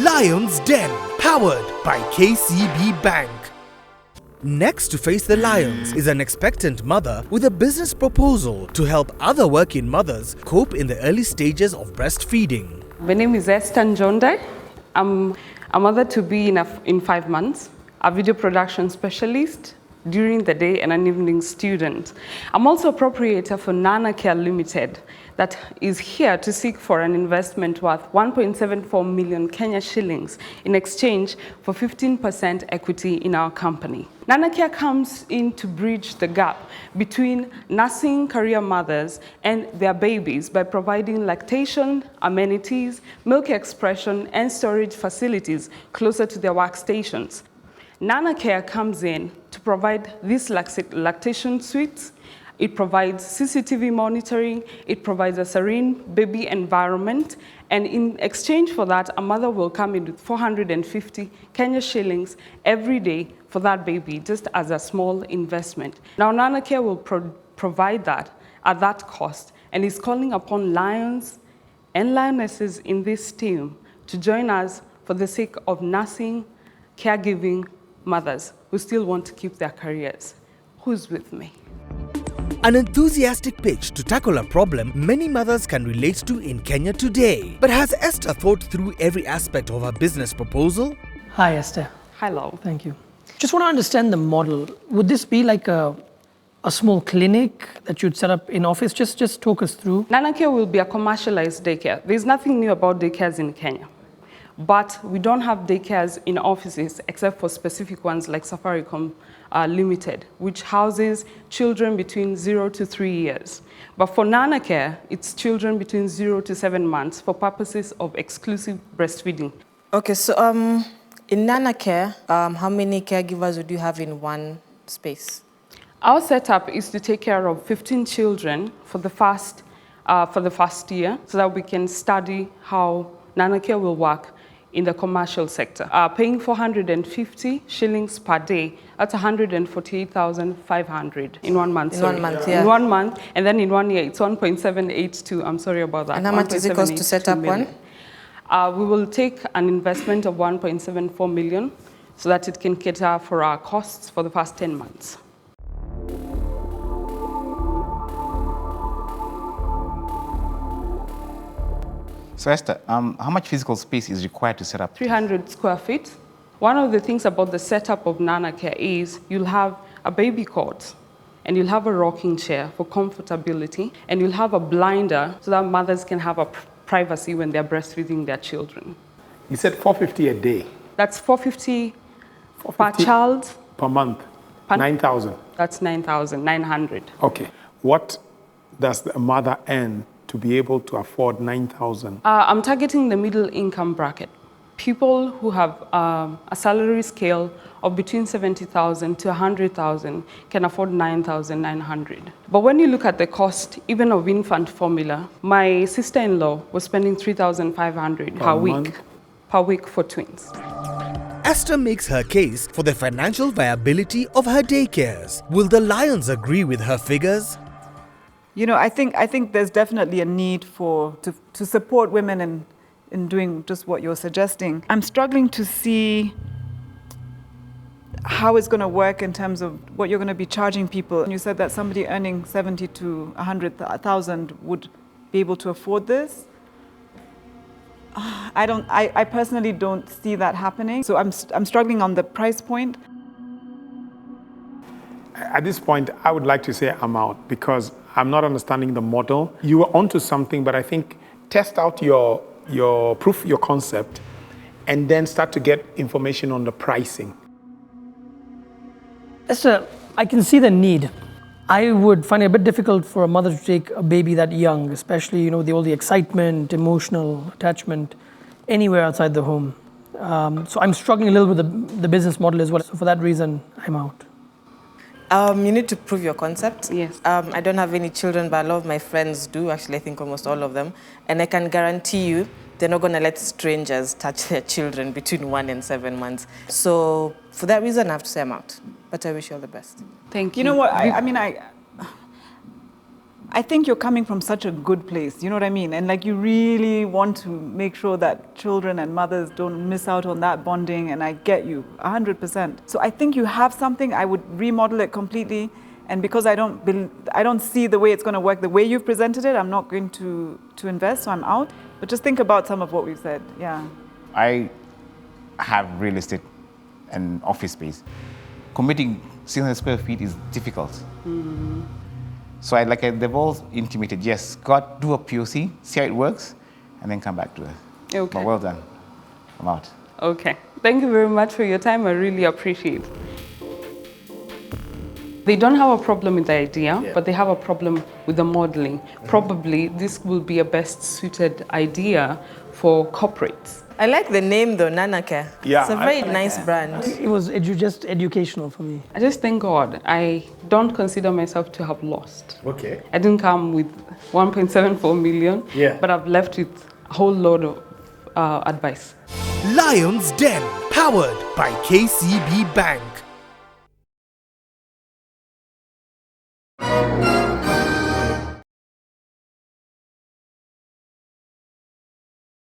Lion's Den, powered by KCB Bank. Next to face the lions is an expectant mother with a business proposal to help other working mothers cope in the early stages of breastfeeding. My name is Esther Njonde. I'm a mother-to-be in 5 months, a video production specialist during the day and an evening student. I'm also a proprietor for NANACARE Limited that is here to seek for an investment worth 1.74 million Kenya shillings in exchange for 15% equity in our company. NANACARE comes in to bridge the gap between nursing career mothers and their babies by providing lactation, amenities, milk expression, and storage facilities closer to their workstations. NANACARE comes in to provide these lactation suites. It provides CCTV monitoring, it provides a serene baby environment, and in exchange for that, a mother will come in with 450 Kenya shillings every day for that baby, just as a small investment. Now, NANACARE will provide that at that cost, and is calling upon lions and lionesses in this team to join us for the sake of nursing, caregiving mothers who still want to keep their careers. Who's with me? An enthusiastic pitch to tackle a problem many mothers can relate to in Kenya today. But has Esther thought through every aspect of her business proposal? Hi, Esther. Hello. Thank you. Just want to understand the model. Would this be like a small clinic that you'd set up in office? Just talk us through. NANACARE will be a commercialized daycare. There's nothing new about daycares in Kenya. But we don't have daycares in offices except for specific ones like Safaricom Limited, which houses children between 0 to 3 years. But for NANACARE, it's children between 0 to 7 months for purposes of exclusive breastfeeding. Okay, so in NANACARE, how many caregivers would you have in one space? Our setup is to take care of 15 children for the first year, so that we can study how NANACARE will work in the commercial sector. Paying 450 shillings per day, that's 148,500 in 1 month. In 1 month, yeah. In 1 month, and then in 1 year, it's 1.782. I'm sorry about that. And how much does it cost to set up one? We will take an investment of 1.74 million so that it can cater for our costs for the first 10 months. So Esther, how much physical space is required to set up? 300 square feet. One of the things about the setup of NANACARE is you'll have a baby cot, and you'll have a rocking chair for comfortability, and you'll have a blinder so that mothers can have a privacy when they're breastfeeding their children. You said 450 a day? That's 450 per child. Per month? 9,000? That's 9,900. Okay. What does the mother earn to be able to afford 9,000? I'm targeting the middle income bracket. People who have a salary scale of between 70,000 to 100,000 can afford 9,900. But when you look at the cost, even of infant formula, my sister-in-law was spending 3,500 per week for twins. Esther makes her case for the financial viability of her daycares. Will the lions agree with her figures? You know, I think there's definitely a need to support women in doing just what you're suggesting. I'm struggling to see how it's going to work in terms of what you're going to be charging people. You said that somebody earning 70 to 100,000 would be able to afford this. I personally don't see that happening. So I'm struggling on the price point. At this point, I would like to say I'm out because I'm not understanding the model. You are onto something, but I think test out your proof, your concept, and then start to get information on the pricing. Esther, I can see the need. I would find it a bit difficult for a mother to take a baby that young, especially, all the excitement, emotional attachment, anywhere outside the home. So I'm struggling a little with the business model as well. So for that reason, I'm out. You need to prove your concept. Yes. I don't have any children, but a lot of my friends do. Actually, I think almost all of them. And I can guarantee you, they're not going to let strangers touch their children between 1 and 7 months. So for that reason, I have to say I'm out. But I wish you all the best. Thank you. You know what? I think you're coming from such a good place, you know what I mean? And like you really want to make sure that children and mothers don't miss out on that bonding, and I get you 100%. So I think you have something. I would remodel it completely, and because I don't see the way it's going to work the way you've presented it, I'm not going to invest, so I'm out. But just think about some of what we've said. Yeah. I have real estate and office space. Committing 600 square feet is difficult. So they've all intimated, yes, do a POC, see how it works, and then come back to it. Okay. But well done. I'm out. Okay. Thank you very much for your time. I really appreciate it. They don't have a problem with the idea, but they have a problem with the modeling. Probably this will be a best suited idea for corporates. I like the name though, NANACARE. Yeah, It's a very nice brand. It was just educational for me. I just thank God. I don't consider myself to have lost. Okay. I didn't come with 1.74 million, but I've left with a whole lot of advice. Lion's Den, powered by KCB Bank.